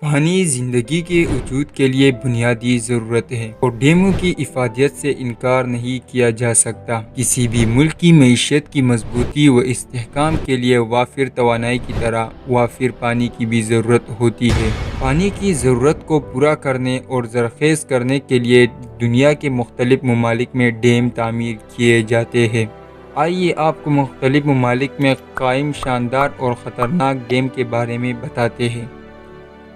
پانی زندگی کے وجود کے لیے بنیادی ضرورت ہے اور ڈیموں کی افادیت سے انکار نہیں کیا جا سکتا۔ کسی بھی ملک کی معیشت کی مضبوطی و استحکام کے لیے وافر توانائی کی طرح وافر پانی کی بھی ضرورت ہوتی ہے۔ پانی کی ضرورت کو پورا کرنے اور زرخیز کرنے کے لیے دنیا کے مختلف ممالک میں ڈیم تعمیر کیے جاتے ہیں۔ آئیے آپ کو مختلف ممالک میں قائم شاندار اور خطرناک ڈیم کے بارے میں بتاتے ہیں۔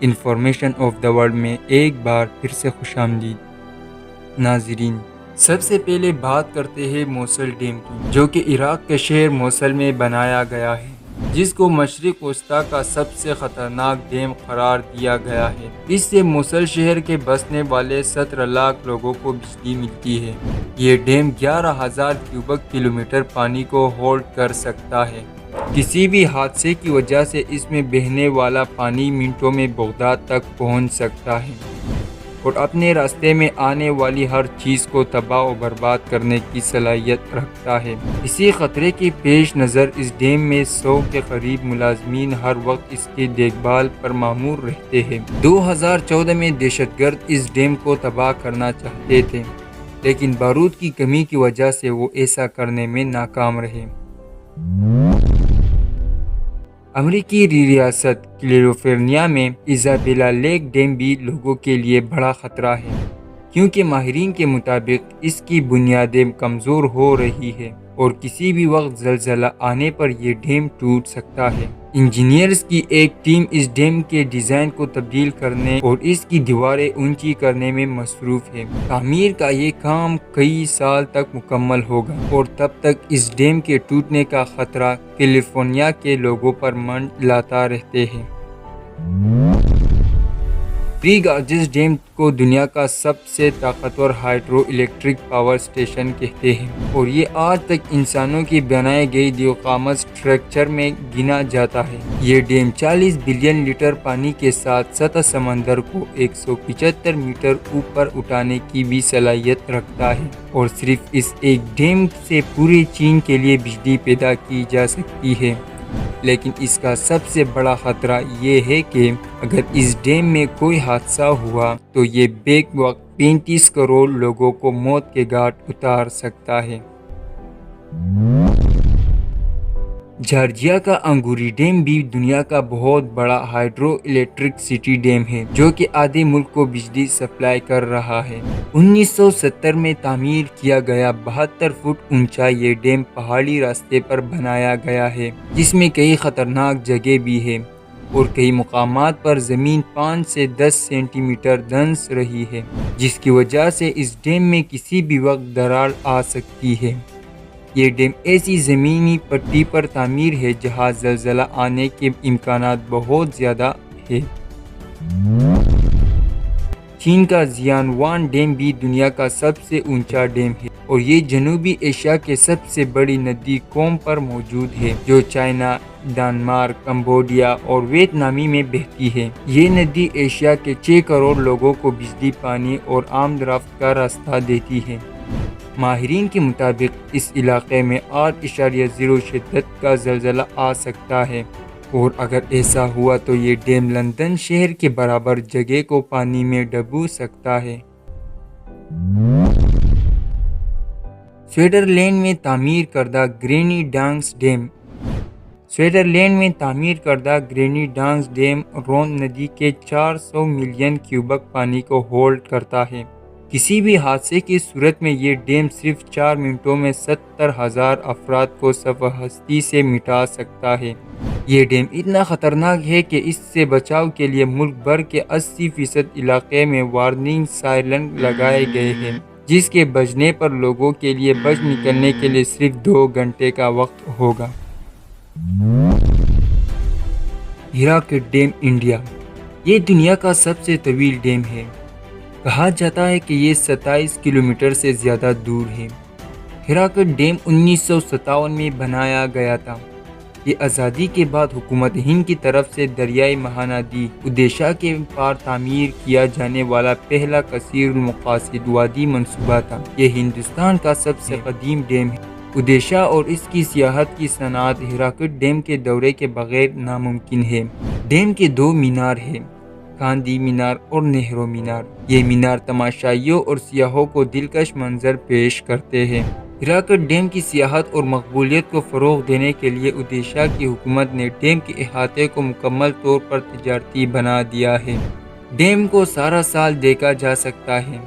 انفارمیشن آف دا ورلڈ میں ایک بار پھر سے خوش آمدید ناظرین۔ سب سے پہلے بات کرتے ہیں موصل ڈیم کی، جو کہ عراق کے شہر موصل میں بنایا گیا ہے، جس کو مشرق وسطیٰ کا سب سے خطرناک ڈیم قرار دیا گیا ہے۔ اس سے موصل شہر کے بسنے والے 17 لاکھ لوگوں کو بجلی ملتی ہے۔ یہ ڈیم 11,000 کیوبک کلومیٹر پانی کو ہولڈ کر سکتا ہے۔ کسی بھی حادثے کی وجہ سے اس میں بہنے والا پانی منٹوں میں بغداد تک پہنچ سکتا ہے اور اپنے راستے میں آنے والی ہر چیز کو تباہ و برباد کرنے کی صلاحیت رکھتا ہے۔ اسی خطرے کے پیش نظر اس ڈیم میں 100 کے قریب ملازمین ہر وقت اس کی دیکھ بھال پر مامور رہتے ہیں۔ 2014 میں دہشت گرد اس ڈیم کو تباہ کرنا چاہتے تھے، لیکن بارود کی کمی کی وجہ سے وہ ایسا کرنے میں ناکام رہے۔ امریکی ریاست کیلیفورنیا میں ایزابیلا لیک ڈیم بھی لوگوں کے لیے بڑا خطرہ ہے، کیونکہ ماہرین کے مطابق اس کی بنیادیں کمزور ہو رہی ہیں اور کسی بھی وقت زلزلہ آنے پر یہ ڈیم ٹوٹ سکتا ہے۔ انجینئرز کی ایک ٹیم اس ڈیم کے ڈیزائن کو تبدیل کرنے اور اس کی دیواریں اونچی کرنے میں مصروف ہے۔ تعمیر کا یہ کام کئی سال تک مکمل ہوگا اور تب تک اس ڈیم کے ٹوٹنے کا خطرہ کیلیفورنیا کے لوگوں پر منڈلاتا رہتے ہیں۔ تھری گارجز ڈیم کو دنیا کا سب سے طاقتور ہائیڈرو الیکٹرک پاور اسٹیشن کہتے ہیں اور یہ آج تک انسانوں کی بنائی گئی دیوقامت اسٹرکچر میں گنا جاتا ہے۔ یہ ڈیم 40 بلین لیٹر پانی کے ساتھ سطح سمندر کو 175 میٹر اوپر اٹھانے کی بھی صلاحیت رکھتا ہے اور صرف اس ایک ڈیم سے پورے چین کے لیے بجلی پیدا کی جا سکتی ہے۔ لیکن اس کا سب سے بڑا خطرہ یہ ہے کہ اگر اس ڈیم میں کوئی حادثہ ہوا تو یہ بیک وقت 35 کروڑ لوگوں کو موت کے گھاٹ اتار سکتا ہے۔ جارجیا کا انگوری ڈیم بھی دنیا کا بہت بڑا ہائیڈرو الیکٹرک سٹی ڈیم ہے، جو کہ آدھے ملک کو بجلی سپلائی کر رہا ہے۔ 1970 میں تعمیر کیا گیا 72 فٹ اونچا یہ ڈیم پہاڑی راستے پر بنایا گیا ہے، جس میں کئی خطرناک جگہ بھی ہیں اور کئی مقامات پر زمین 5 سے 10 سینٹی میٹر دھنس رہی ہے، جس کی وجہ سے اس ڈیم میں کسی بھی وقت دراڑ آ سکتی ہے۔ یہ ڈیم ایسی زمینی پٹی پر تعمیر ہے جہاں زلزلہ آنے کے امکانات بہت زیادہ ہیں۔ چین کا زیانوان ڈیم بھی دنیا کا سب سے اونچا ڈیم ہے اور یہ جنوبی ایشیا کے سب سے بڑی ندی کوم پر موجود ہے، جو چائنا، ڈنمارک، کمبوڈیا اور ویتنامی میں بہتی ہے۔ یہ ندی ایشیا کے 6 کروڑ لوگوں کو بجلی، پانی اور آمد رفت کا راستہ دیتی ہے۔ ماہرین کے مطابق اس علاقے میں 8.0 شدت کا زلزلہ آ سکتا ہے اور اگر ایسا ہوا تو یہ ڈیم لندن شہر کے برابر جگہ کو پانی میں ڈبو سکتا ہے۔ سوئٹزرلینڈ میں تعمیر کردہ گرینی ڈانکس ڈیم سوئٹزرلینڈ میں تعمیر کردہ گرینی ڈانکس ڈیم رون ندی کے 400 ملین کیوبک پانی کو ہولڈ کرتا ہے۔ کسی بھی حادثے کی صورت میں یہ ڈیم صرف 4 منٹوں میں 70,000 افراد کو صفحہ ہستی سے مٹا سکتا ہے۔ یہ ڈیم اتنا خطرناک ہے کہ اس سے بچاؤ کے لیے ملک بھر کے 80% علاقے میں وارننگ سائرن لگائے گئے ہیں، جس کے بجنے پر لوگوں کے لیے بچ نکلنے کے لیے صرف 2 گھنٹے کا وقت ہوگا۔ ہیراکٹ ڈیم انڈیا یہ دنیا کا سب سے طویل ڈیم ہے۔ کہا جاتا ہے کہ یہ 27 کلومیٹر سے زیادہ دور ہے۔ ہیراکٹ ڈیم 1957 میں بنایا گیا تھا۔ یہ آزادی کے بعد حکومت ہند کی طرف سے دریائے مہاندی اوڈیشہ کے پار تعمیر کیا جانے والا پہلا کثیر المقاصد وادی منصوبہ تھا۔ یہ ہندوستان کا سب سے قدیم ڈیم ہے۔ اوڈیشہ اور اس کی سیاحت کی صنعت ہیراکٹ ڈیم کے دورے کے بغیر ناممکن ہے۔ ڈیم کے 2 مینار ہیں۔ گاندھی مینار اور نہرو مینار۔ یہ مینار تماشائیوں اور سیاحوں کو دلکش منظر پیش کرتے ہیں۔ ہیراکٹ ڈیم کی سیاحت اور مقبولیت کو فروغ دینے کے لیے اڈیشہ کی حکومت نے ڈیم کے احاطے کو مکمل طور پر تجارتی بنا دیا ہے۔ ڈیم کو سارا سال دیکھا جا سکتا ہے۔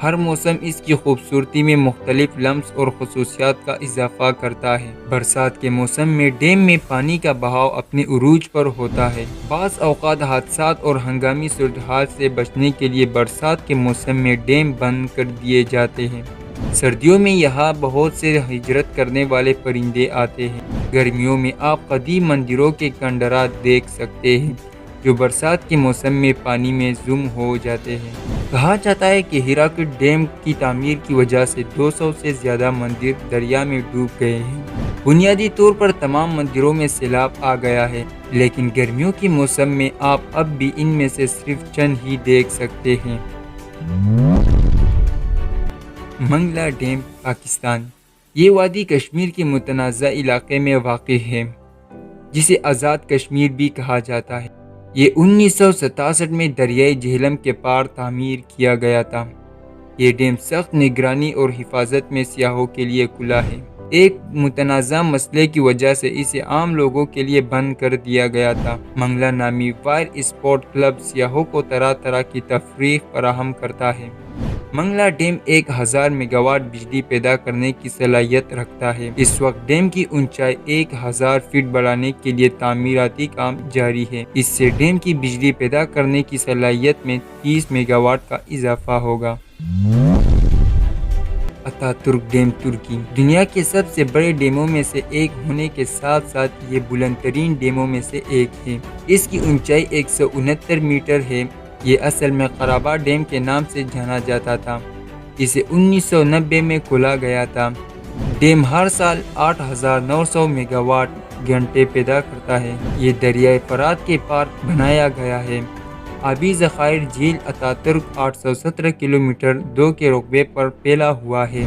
ہر موسم اس کی خوبصورتی میں مختلف لمس اور خصوصیات کا اضافہ کرتا ہے۔ برسات کے موسم میں ڈیم میں پانی کا بہاؤ اپنے عروج پر ہوتا ہے۔ بعض اوقات حادثات اور ہنگامی صورتحال سے بچنے کے لیے برسات کے موسم میں ڈیم بند کر دیے جاتے ہیں۔ سردیوں میں یہاں بہت سے ہجرت کرنے والے پرندے آتے ہیں۔ گرمیوں میں آپ قدیم مندروں کے کنڈرات دیکھ سکتے ہیں جو برسات کے موسم میں پانی میں گم ہو جاتے ہیں۔ کہا جاتا ہے کہ ہیراکٹ ڈیم کی تعمیر کی وجہ سے 200 سے زیادہ مندر دریا میں ڈوب گئے ہیں۔ بنیادی طور پر تمام مندروں میں سیلاب آ گیا ہے، لیکن گرمیوں کے موسم میں آپ اب بھی ان میں سے صرف چند ہی دیکھ سکتے ہیں۔ منگلا ڈیم، پاکستان۔ یہ وادی کشمیر کے متنازع علاقے میں واقع ہے جسے آزاد کشمیر بھی کہا جاتا ہے۔ یہ 1967 میں دریائے جہلم کے پار تعمیر کیا گیا تھا۔ یہ ڈیم سخت نگرانی اور حفاظت میں سیاحوں کے لیے کھلا ہے۔ ایک متنازع مسئلے کی وجہ سے اسے عام لوگوں کے لیے بند کر دیا گیا تھا۔ منگلا نامی وائر اسپورٹ کلب سیاحوں کو طرح طرح کی تفریح فراہم کرتا ہے۔ منگلا ڈیم 1000 میگا واٹ بجلی پیدا کرنے کی صلاحیت رکھتا ہے۔ اس وقت ڈیم کی اونچائی 1000 فٹ بڑھانے کے لیے تعمیراتی کام جاری ہے۔ اس سے ڈیم کی بجلی پیدا کرنے کی صلاحیت میں 30 میگا واٹ کا اضافہ ہوگا۔ اتاتورک ڈیم، ترکی۔ دنیا کے سب سے بڑے ڈیموں میں سے ایک ہونے کے ساتھ ساتھ یہ بلند ترین ڈیموں میں سے ایک ہے۔ اس کی اونچائی 169 میٹر ہے۔ یہ اصل میں قرابا ڈیم کے نام سے جانا جاتا تھا۔ اسے 1990 میں کھولا گیا تھا۔ ڈیم ہر سال 8900 میگا واٹ گھنٹے پیدا کرتا ہے۔ یہ دریائے فرات کے پار بنایا گیا ہے۔ آبی ذخائر جھیل اتاتورک 817 کلومیٹر 2 کے رقبے پر پھیلا ہوا ہے،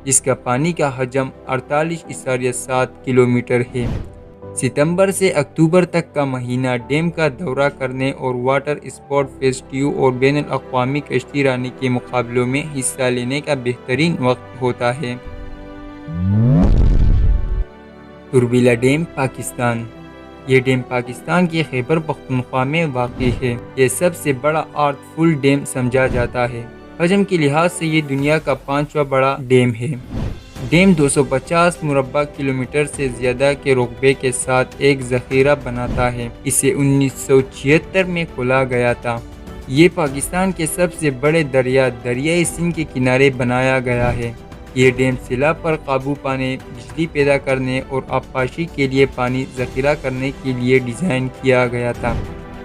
جس کا پانی کا حجم 48.7 کلومیٹر ہے۔ ستمبر سے اکتوبر تک کا مہینہ ڈیم کا دورہ کرنے اور واٹر اسپورٹ فیسٹیو اور بین الاقوامی کشتی رانی کے مقابلوں میں حصہ لینے کا بہترین وقت ہوتا ہے۔ توربیلا ڈیم، پاکستان۔ یہ ڈیم پاکستان کے خیبر پختونخوا میں واقع ہے۔ یہ سب سے بڑا آرٹ فل ڈیم سمجھا جاتا ہے۔ حجم کے لحاظ سے یہ دنیا کا 5واں بڑا ڈیم ہے۔ ڈیم 250 مربع کلومیٹر سے زیادہ کے رقبے کے ساتھ ایک ذخیرہ بناتا ہے۔ اسے 1976 میں کھولا گیا تھا۔ یہ پاکستان کے سب سے بڑے دریائے سندھ کے کنارے بنایا گیا ہے۔ یہ ڈیم سیلاب پر قابو پانے، بجلی پیدا کرنے اور آبپاشی کے لیے پانی ذخیرہ کرنے کے لیے ڈیزائن کیا گیا تھا۔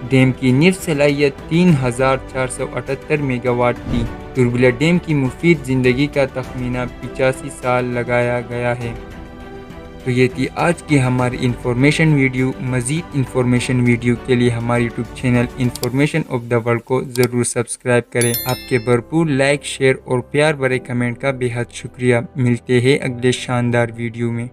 ڈیم کی نفت صلاحیت 3478 میگا واٹ تھی۔ توربیلا ڈیم کی مفید زندگی کا تخمینہ 85 سال لگایا گیا ہے۔ تو یہ تھی آج کی ہماری انفارمیشن ویڈیو۔ مزید انفارمیشن ویڈیو کے لیے ہماری YouTube channel information of the world کو ضرور سبسکرائب کریں۔ آپ کے بھرپور لائک، شیئر اور پیار بھرے کمنٹ کا بے حد شکریہ۔ ملتے ہیں اگلے شاندار ویڈیو میں۔